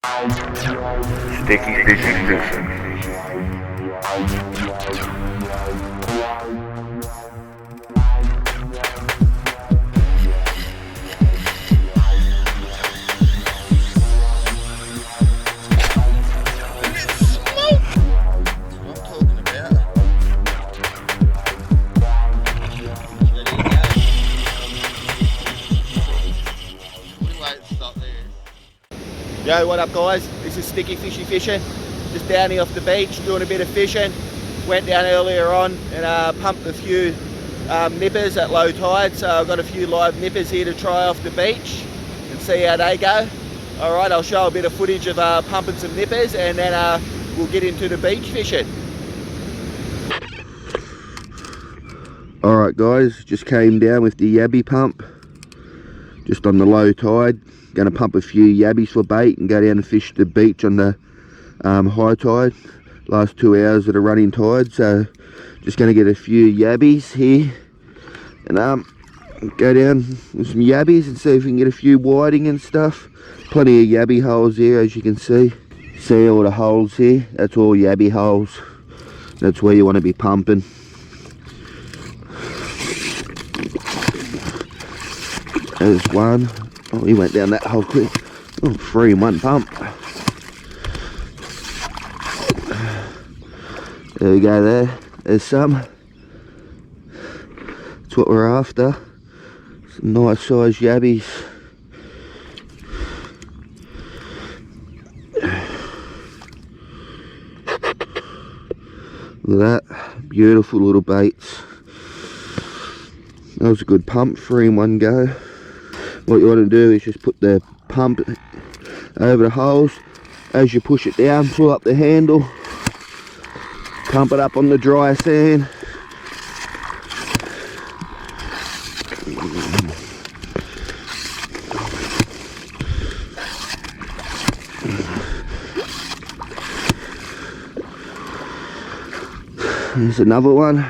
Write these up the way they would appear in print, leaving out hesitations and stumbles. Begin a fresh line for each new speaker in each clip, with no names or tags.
Sticky fishy fishing.
Yo, what up guys? This is Sticky Fishy Fishing. Just down here off the beach doing a bit of fishing. Went down earlier on and pumped a few nippers at low tide. So I've got a few live nippers here to try off the beach and see how they go. Alright, I'll show a bit of footage of pumping some nippers and then we'll get into the beach fishing. Alright guys, just came down with the yabby pump. Just on the low tide. Going to pump a few yabbies for bait and go down and fish the beach on the high tide. Last 2 hours of the running tide, so just going to get a few yabbies here and go down with some yabbies and see if we can get a few whiting and stuff. Plenty of yabby holes here, as you can see. See all the holes here? That's all yabby holes. That's where you want to be pumping. There's one. Oh, he went down that hole quick. Oh, 3 in 1 pump. There we go there. There's some. That's what we're after. Some nice sized yabbies. Look at that. Beautiful little baits. That was a good pump. 3 in 1 go. What you want to do is just put the pump over the holes. As you push it down, pull up the handle, pump it up on the dry sand. There's another one.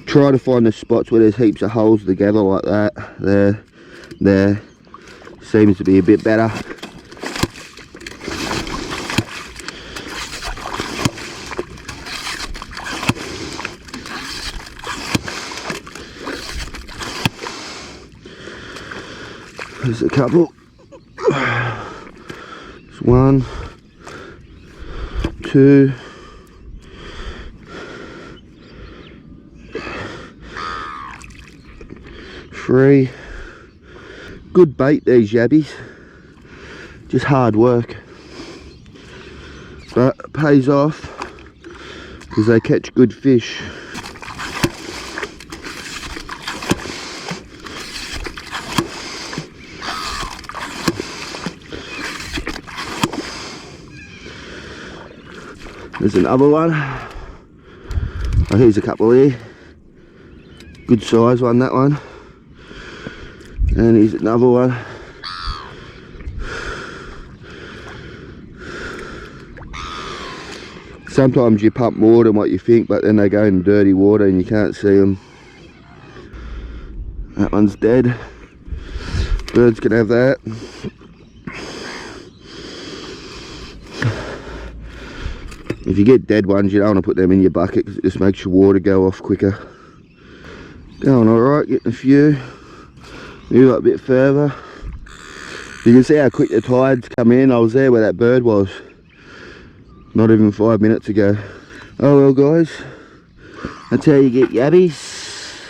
Try to find the spots where there's heaps of holes together like that. There. Seems to be a bit better. There's a couple. There's 1, 2. 3. Good bait, these yabbies. Just hard work, but it pays off because they catch good fish. There's another one. Oh, here's a couple here. Good size one, that one. And here's another one. Sometimes you pump more than what you think, but then they go in dirty water and you can't see them. That one's dead. Birds can have that. If you get dead ones, you don't want to put them in your bucket because it just makes your water go off quicker. Going alright, getting a few. Move up a bit further. You can see how quick the tides come in. I was there where that bird was not even 5 minutes ago. Oh well guys, that's how you get yabbies.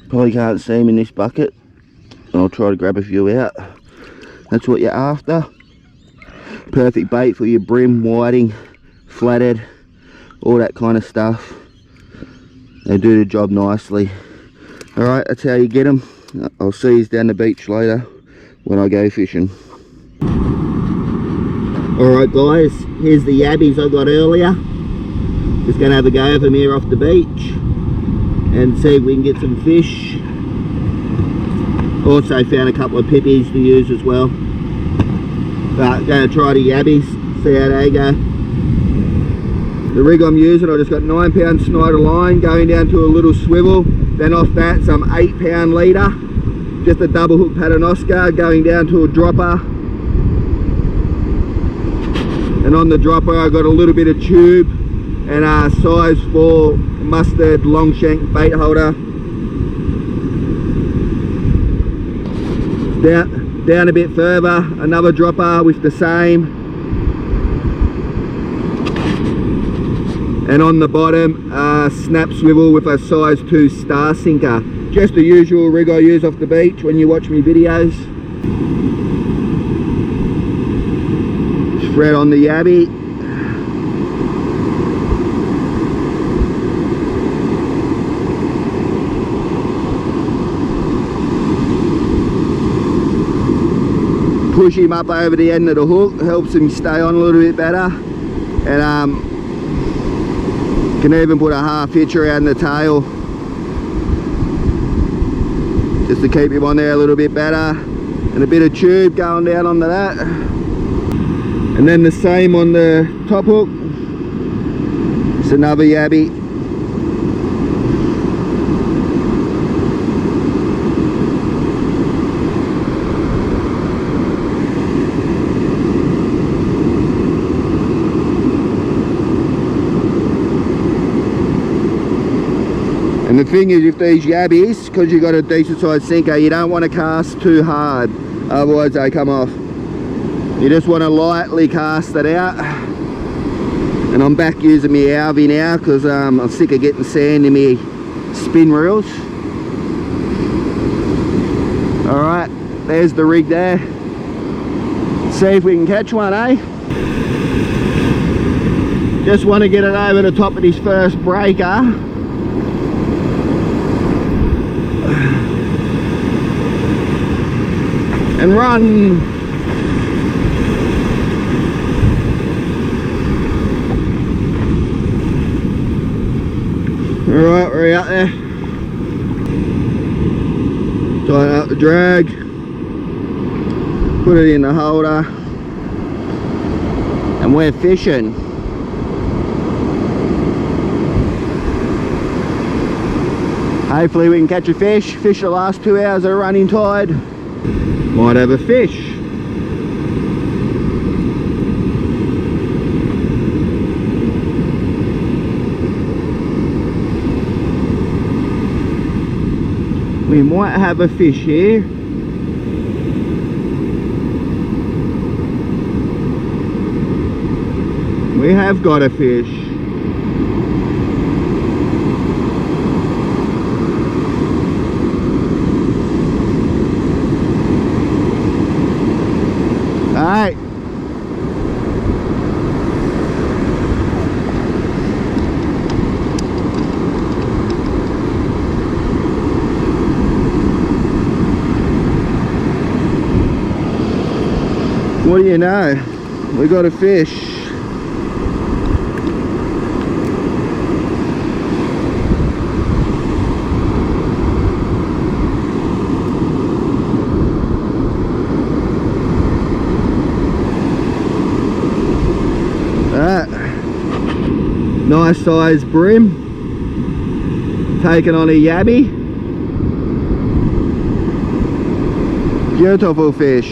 Probably can't see them in this bucket. I'll try to grab a few out. That's what you're after. Perfect bait for your brim, whiting, flathead, all that kind of stuff. They do the job nicely. Alright, that's how you get them. I'll see you down the beach later when I go fishing. Alright guys, here's the yabbies I got earlier. Just going to have a go of them here off the beach and see if we can get some fish. Also found a couple of pippies to use as well. But going to try the yabbies, see how they go. The rig I'm using, I just got 9-pound schneider line going down to a little swivel. Then off that, some 8-pound leader. just a double hook pattern Oscar going down to a dropper, and on the dropper I got a little bit of tube and a size 4 mustard long shank bait holder. Down a bit further, another dropper with the same, and on the bottom snap swivel with a size 2 star sinker. Just the usual rig I use off the beach when you watch me videos. Thread on the yabby. Push him up over the end of the hook, helps him stay on a little bit better, and can even put a half hitch around the tail just to keep him on there a little bit better, and a bit of tube going down onto that, and then the same on the top hook. It's another yabby. And the thing is with these yabbies, because you've got a decent sized sinker, you don't want to cast too hard, otherwise they come off. You just want to lightly cast it out. And I'm back using my alvey now because I'm sick of getting sand in my spin reels. Alright, there's the rig there. See if we can catch one, eh? Just want to get it over the top of this first breaker. And run. Alright, we're out there. Tighten up the drag. Put it in the holder. And we're fishing. Hopefully we can catch a fish. Fish the last 2 hours of running tide. Might have a fish. We might have a fish here. We have got a fish. Alright. What do you know? We got a fish. Nice size brim, taken on a yabby. Beautiful fish.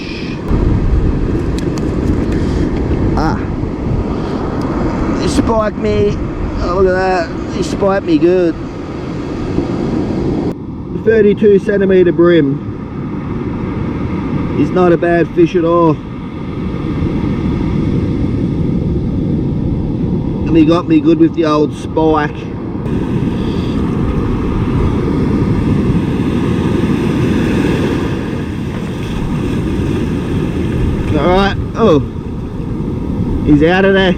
He spiked me. Oh, look at that, he spiked me good. 32 centimetre brim. He's not a bad fish at all. And he got me good with the old spike. Alright, oh, he's out of there.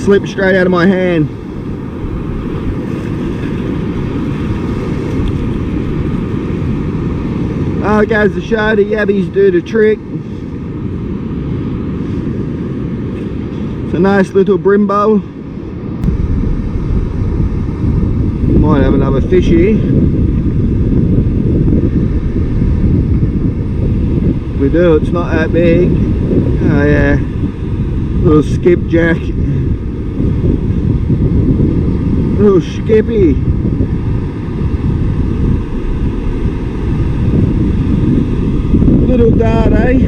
Slipped straight out of my hand. Oh, it goes to show the yabbies do the trick. It's a nice little brimbo. Might have another fishy. We do, it's not that big. Oh yeah, little skipjack. Little skippy. dart, eh?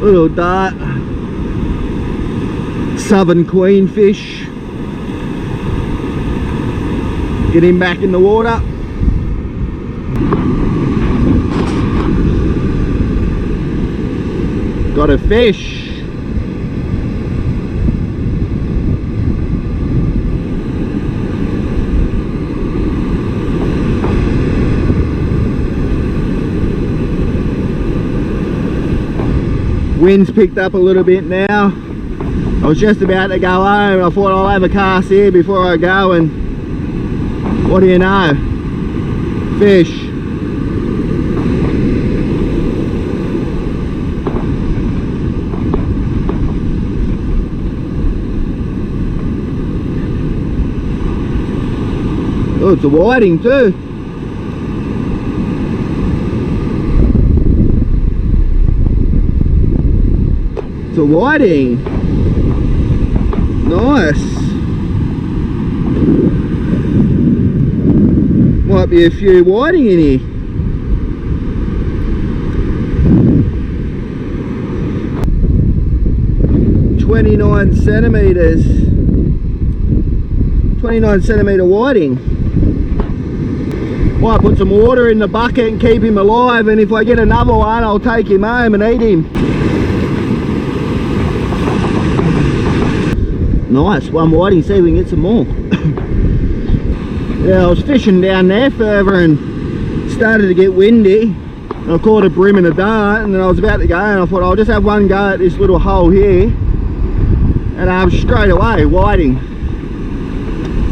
Little dart, southern queenfish. Get him back in the water. Got a fish. Wind's picked up a little bit now. I was just about to go home. I thought I'll have a cast here before I go, and what do you know? Fish. Oh, it's a whiting too. It's a whiting. Nice. Might be a few whiting in here. "29 centimeters. 29 centimeter whiting. Might put some water in the bucket and keep him alive, and if I get another one I'll take him home and eat him. Nice, one whiting, see if we can get some more. Yeah, I was fishing down there further and started to get windy. I caught a bream and a dart, and then I was about to go, and I thought I'll just have one go at this little hole here, and straight away whiting.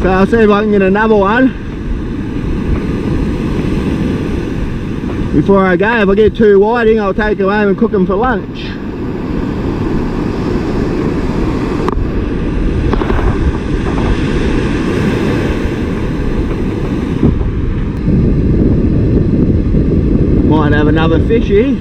So I'll see if I can get another one before I go. If I get two whiting, I'll take them home and cook them for lunch. Might have another fishy.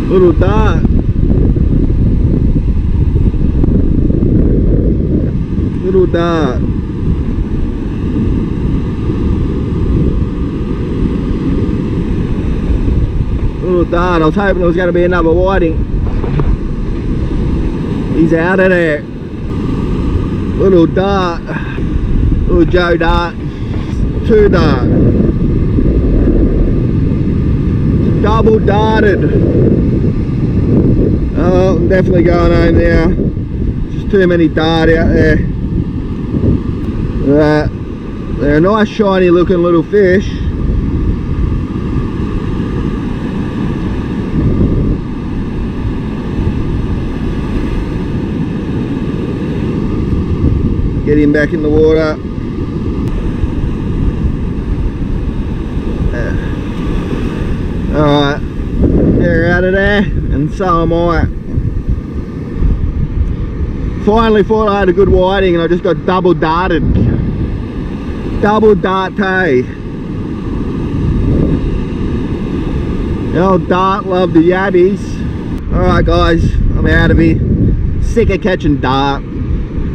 Little dart. Little dart. Little dart. I was hoping there was going to be another whiting. He's out of there. Little dart. Little Joe dart. Two dart. Double darted. Oh, I'm definitely going home now. Just too many dart out there. They're a nice shiny looking little fish. Get him back in the water. Alright, they're out of there, and so am I. Finally thought I had a good whiting, and I just got double darted. Double darted. The old dart loved the yabbies. Alright guys, I'm out of here. Sick of catching dart.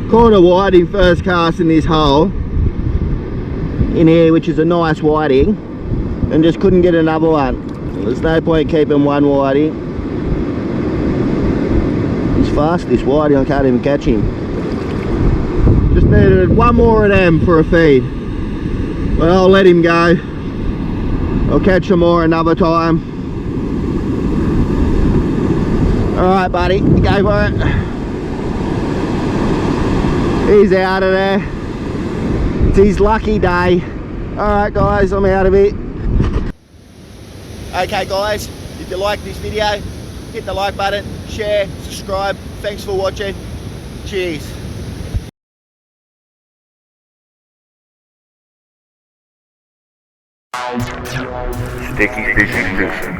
Caught a whiting first cast in this hole in here, which is a nice whiting, and just couldn't get another one. There's no point keeping one whiting. He's fast, this whiting, I can't even catch him. Just needed one more of them for a feed, but I'll let him go. I'll catch some more another time. Alright buddy, go for it. He's out of there. It's his lucky day. Alright guys, I'm out of it.
Okay guys, if you like this video, hit the like button, share, subscribe. Thanks for watching. Cheers.
Sticky Fishy Fishing.